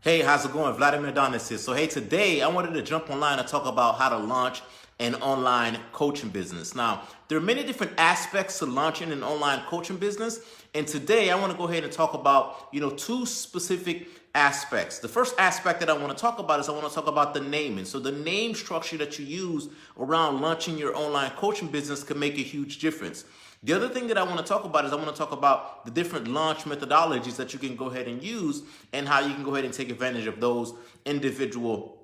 Hey, how's it going? Vladimir Donis here. So, hey, today I wanted to jump online and talk about how to launch an online coaching business. Now, there are many different aspects to launching an online coaching business, and today I want to go ahead and talk about, two specific aspects. The first aspect that I want to talk about is I want to talk about the naming. So, the name structure that you use around launching your online coaching business can make a huge difference. The other thing that I want to talk about is I want to talk about the different launch methodologies that you can go ahead and use and how you can go ahead and take advantage of those individual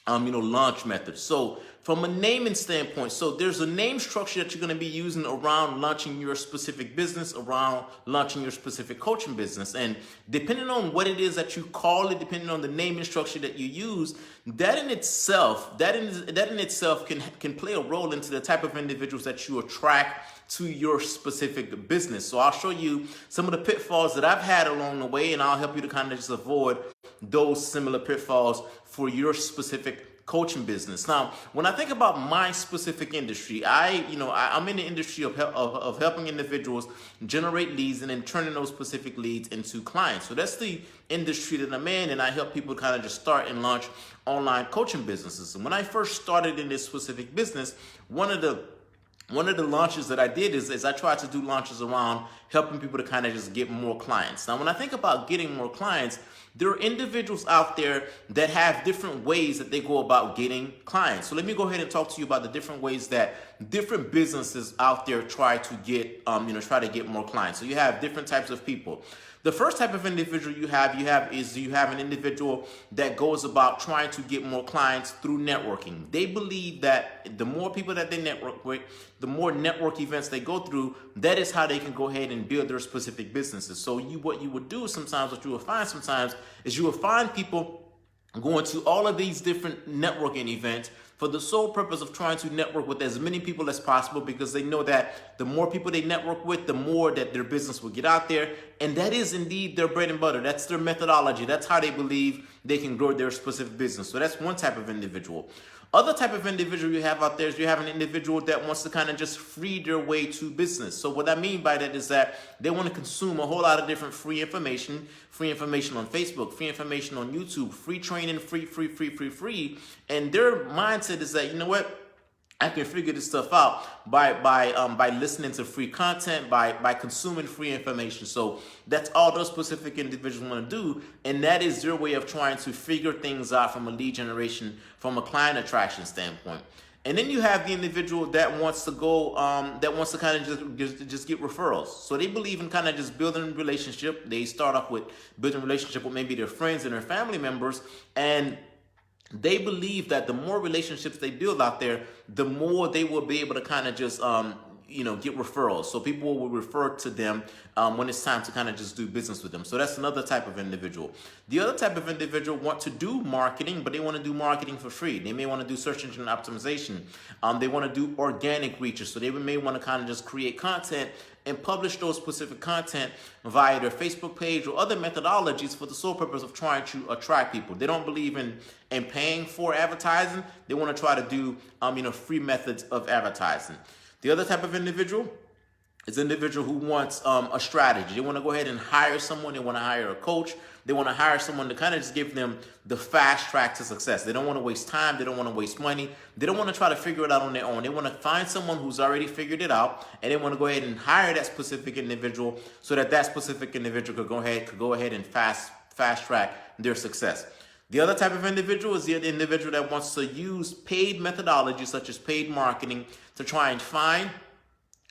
launch methods. So from a naming standpoint, so there's a name structure that you're going to be using around launching your specific business, around launching your specific coaching business. And depending on what it is that you call it, depending on the naming structure that you use, that in itself can play a role into the type of individuals that you attract to your specific business. So I'll show you some of the pitfalls that I've had along the way, and I'll help you to kind of just avoid those similar pitfalls for your specific coaching business. Now, when I think about my specific industry, I'm in the industry of helping individuals generate leads and then turning those specific leads into clients. So that's the industry that I'm in, and I help people kind of just start and launch online coaching businesses. And when I first started in this specific business, one of the launches that I did is I tried to do launches around helping people to kind of just get more clients. Now, when I think about getting more clients, there are individuals out there that have different ways that they go about getting clients. So let me go ahead and talk to you about the different ways that different businesses out there try to get more clients. So you have different types of people. The first type of individual you have an individual that goes about trying to get more clients through networking. They believe that the more people that they network with, the more network events they go through, that is how they can go ahead and build their specific businesses. So what you would find people going to all of these different networking events for the sole purpose of trying to network with as many people as possible, because they know that the more people they network with, the more that their business will get out there. And that is indeed their bread and butter. That's their methodology. That's how they believe they can grow their specific business. So that's one type of individual. Other type of individual you have out there is you have an individual that wants to kind of just free their way to business. So what I mean by that is that they want to consume a whole lot of different free information on Facebook, free information on YouTube, free training, free. And their mindset is that, you know what? I can figure this stuff out by listening to free content, by consuming free information. So that's all those specific individuals want to do, and that is their way of trying to figure things out from a lead generation, from a client attraction standpoint. And then you have the individual that wants to kind of just get referrals. So they believe in kind of just building a relationship. They start off with building a relationship with maybe their friends and their family members, and they believe that the more relationships they build out there, the more they will be able to kind of just, get referrals. So people will refer to them when it's time to kind of just do business with them. So that's another type of individual. The other type of individual want to do marketing, but they want to do marketing for free. They may want to do search engine optimization. They want to do organic reaches. So they may want to kind of just create content and publish those specific content via their Facebook page or other methodologies for the sole purpose of trying to attract people. They don't believe in paying for advertising. They want to try to do free methods of advertising. The other type of individual is an individual who wants a strategy. They want to go ahead and hire someone. They want to hire a coach. They want to hire someone to kind of just give them the fast track to success. They don't want to waste time. They don't want to waste money. They don't want to try to figure it out on their own. They want to find someone who's already figured it out, and they want to go ahead and hire that specific individual so that specific individual could go ahead and fast track their success. The other type of individual is the individual that wants to use paid methodologies such as paid marketing to try and find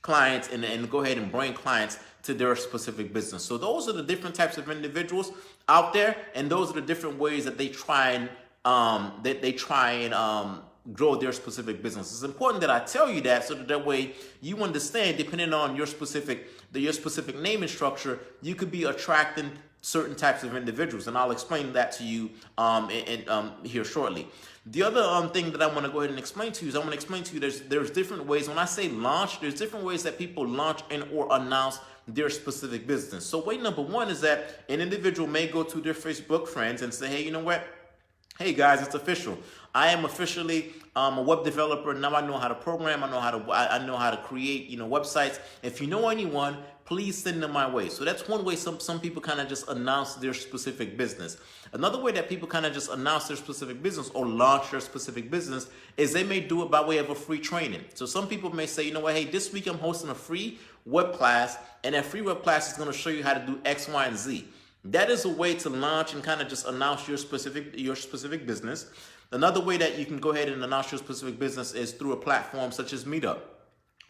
clients and go ahead and bring clients to their specific business. So those are the different types of individuals out there, and those are the different ways that they try and grow their specific business. It's important that I tell you that so that way you understand, depending on your specific naming structure, you could be attracting certain types of individuals, and I'll explain that to you here shortly. The other thing that I want to go ahead and explain to you is there's different ways. When I say launch, there's different ways that people launch and or announce their specific business. So way number one is that an individual may go to their Facebook friends and say, hey, you know what? Hey guys, it's official. I am officially a web developer. Now I know how to program. I know how to create, websites. If you know anyone, please send them my way. So that's one way some people kind of just announce their specific business. Another way that people kind of just announce their specific business or launch their specific business is they may do it by way of a free training. So some people may say, you know what, hey, this week I'm hosting a free web class, and that free web class is going to show you how to do X, Y, and Z. That is a way to launch and kind of just announce your specific business. Another way that you can go ahead and announce your specific business is through a platform such as Meetup.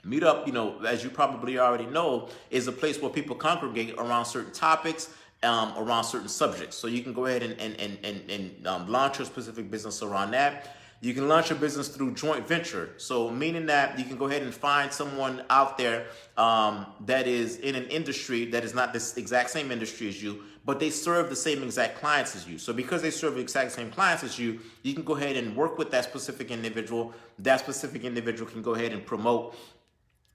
Meetup, you know, as you probably already know, is a place where people congregate around certain topics, around certain subjects. So you can go ahead and launch your specific business around that. You can launch your business through joint venture. So meaning that you can go ahead and find someone out there that is in an industry that is not this exact same industry as you, but they serve the same exact clients as you. So because they serve the exact same clients as you, you can go ahead and work with that specific individual. That specific individual can go ahead and promote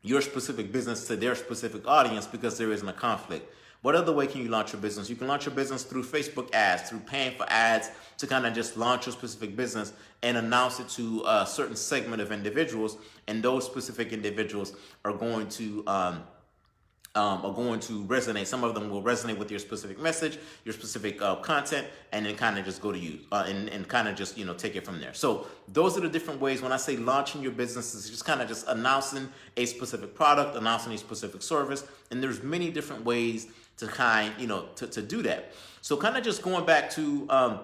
your specific business to their specific audience because there isn't a conflict. What other way can you launch your business? You can launch your business through Facebook ads, through paying for ads to kind of just launch your specific business and announce it to a certain segment of individuals, and those specific individuals are going to resonate. Some of them will resonate with your specific message, your specific content, and then kind of just go to you and kind of just, you know, take it from there. So those are the different ways. When I say launching your business, it's just kind of just announcing a specific product, announcing a specific service, and there's many different ways to kind, you know, to do that. So kind of just going back to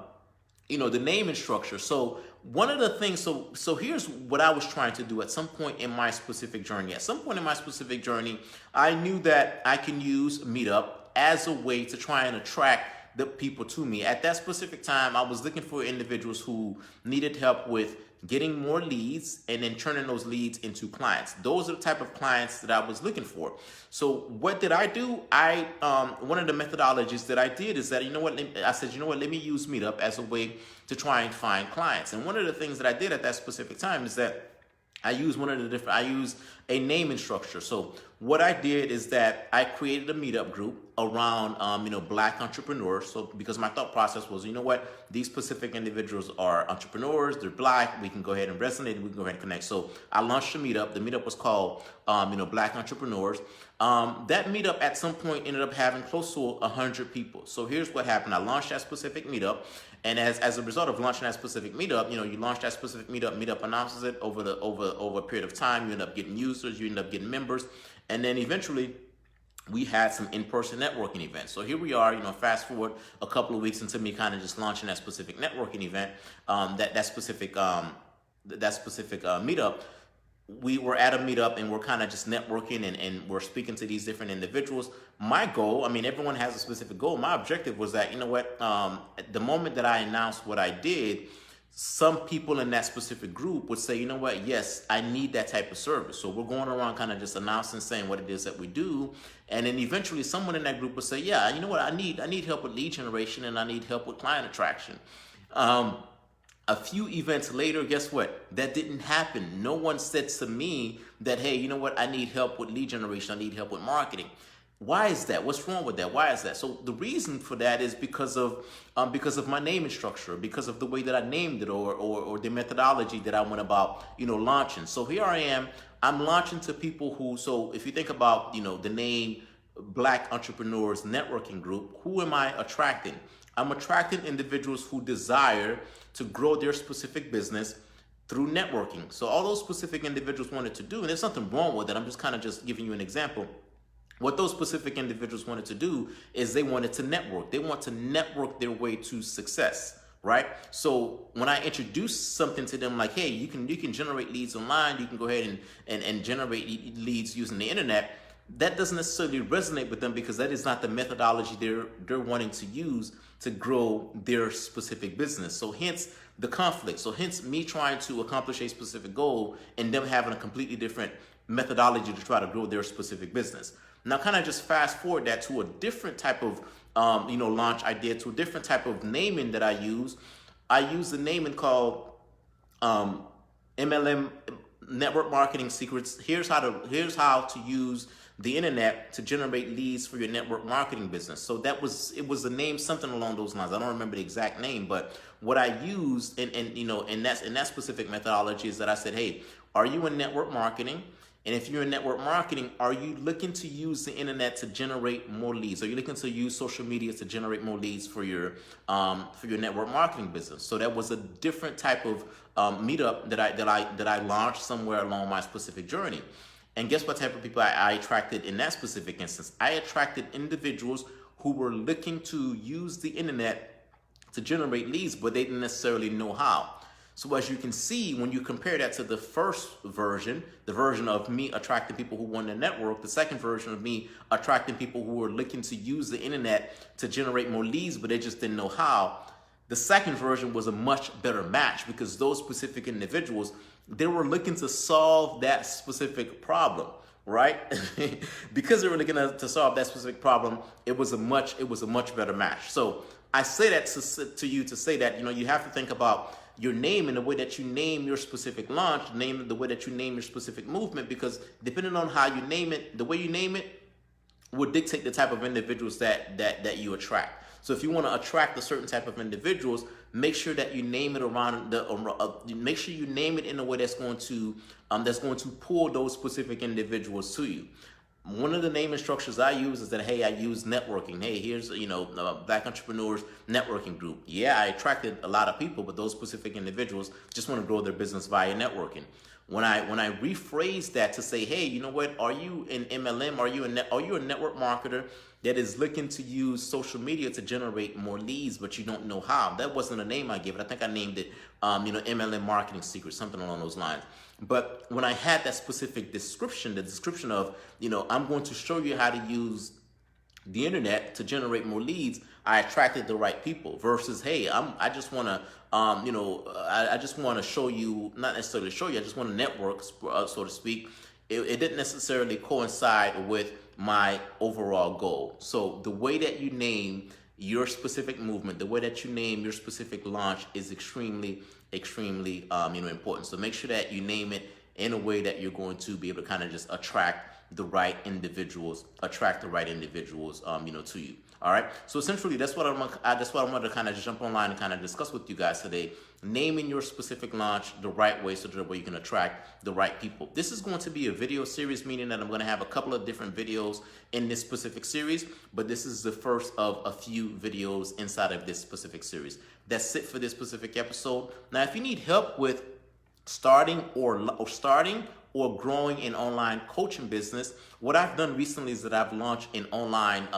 you know, the naming structure. So one of the things, so here's what I was trying to do at some point in my specific journey. At some point in my specific journey, I knew that I can use Meetup as a way to try and attract the people to me. At that specific time, I was looking for individuals who needed help with getting more leads and then turning those leads into clients. Those are the type of clients that I was looking for. So what did I do? One of the methodologies that I did is that, you know what, I said, you know what, let me use Meetup as a way to try and find clients. And one of the things that I did at that specific time is that I use a naming structure. So what I did is that I created a Meetup group around, you know, Black entrepreneurs. So because my thought process was, you know what, these specific individuals are entrepreneurs, they're Black, we can go ahead and resonate, we can go ahead and connect. So I launched a Meetup. The Meetup was called, you know, Black Entrepreneurs. That Meetup at some point ended up having close to 100 people. So here's what happened. I launched that specific Meetup. And as a result of launching that specific Meetup, you know, you launch that specific Meetup, Meetup announces it over a period of time. You end up getting users, you end up getting members, and then eventually we had some in-person networking events. So here we are, you know, fast forward a couple of weeks into me kind of just launching that specific networking event, that specific Meetup. We were at a Meetup and we're kind of just networking and we're speaking to these different individuals. My goal, I mean, everyone has a specific goal. My objective was that, you know what, at the moment that I announced what I did, some people in that specific group would say, you know what, yes, I need that type of service. So we're going around kind of just announcing, saying what it is that we do. And then eventually someone in that group would say, yeah, you know what, I need help with lead generation and I need help with client attraction. A few events later, guess what? That didn't happen. No one said to me that, hey, you know what? I need help with lead generation. I need help with marketing. Why is that? What's wrong with that? Why is that? So the reason for that is because of my naming structure, because of the way that I named it, or the methodology that I went about, you know, launching. So here I am. I'm launching to people who. So if you think about, you know, the name Black Entrepreneurs Networking Group, who am I attracting? I'm attracting individuals who desire to grow their specific business through networking. So all those specific individuals wanted to do, and there's nothing wrong with it. I'm just kind of just giving you an example. What those specific individuals wanted to do is they wanted to network. They want to network their way to success, right? So when I introduce something to them like, hey, you can generate leads online, you can go ahead and generate leads using the internet, that doesn't necessarily resonate with them because that is not the methodology they're wanting to use to grow their specific business. So hence the conflict. So hence me trying to accomplish a specific goal and them having a completely different methodology to try to grow their specific business. Now kind of just fast forward that to a different type of you know, launch idea, to a different type of naming that I use. I use the naming called MLM Network Marketing Secrets. Here's how to use the internet to generate leads for your network marketing business. So it was a name, something along those lines. I don't remember the exact name, but what I used in that specific methodology is that I said, hey, are you in network marketing? And if you're in network marketing, are you looking to use the internet to generate more leads? Are you looking to use social media to generate more leads for your network marketing business? So that was a different type of meetup that I launched somewhere along my specific journey. And guess what type of people I attracted in that specific instance? I attracted individuals who were looking to use the internet to generate leads, but they didn't necessarily know how. So as you can see, when you compare that to the first version, the version of me attracting people who want to network, the second version of me attracting people who were looking to use the internet to generate more leads, but they just didn't know how. The second version was a much better match because those specific individuals, they were looking to solve that specific problem, right? Because they were looking to solve that specific problem, it was a much better match. So I say that to you to say that, you have to think about your name and the way that you name your specific launch, the way that you name your specific movement, because depending on how you name it, the way you name it will dictate the type of individuals that you attract. So if you want to attract a certain type of individuals, make sure that you name it around make sure you name it in a way that's going to pull those specific individuals to you. One of the naming structures I use is that, hey, I use networking. Hey, here's, Black Entrepreneurs Networking Group. Yeah, I attracted a lot of people, but those specific individuals just want to grow their business via networking. When I rephrase that to say, hey, you know what? Are you an MLM? Are you a network marketer that is looking to use social media to generate more leads, but you don't know how? That wasn't a name I gave it. I think I named it, MLM Marketing Secrets, something along those lines. But when I had that specific description, the description of, I'm going to show you how to use the internet to generate more leads, I attracted the right people versus, hey, I just want to, I just want to show you, not necessarily show you, I just want to network, so to speak. It didn't necessarily coincide with my overall goal. So the way that you name your specific movement, the way that you name your specific launch is extremely important. So make sure that you name it in a way that you're going to be able to kind of just attract the right individuals, to you. All right. So essentially, that's what I wanted to kind of just jump online and kind of discuss with you guys today. Naming your specific launch the right way, so that way you can attract the right people. This is going to be a video series, meaning that I'm going to have a couple of different videos in this specific series, but this is the first of a few videos inside of this specific series. That's it for this specific episode. Now, if you need help with starting or growing an online coaching business, what I've done recently is that I've launched an online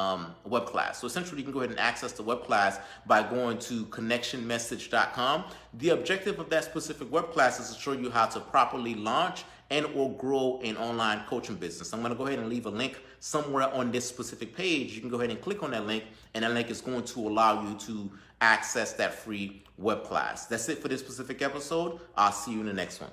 web class. So essentially, you can go ahead and access the web class by going to connectionmessage.com. The objective of that specific web class is to show you how to properly launch and or grow an online coaching business. I'm going to go ahead and leave a link somewhere on this specific page. You can go ahead and click on that link, and that link is going to allow you to access that free web class. That's it for this specific episode. I'll see you in the next one.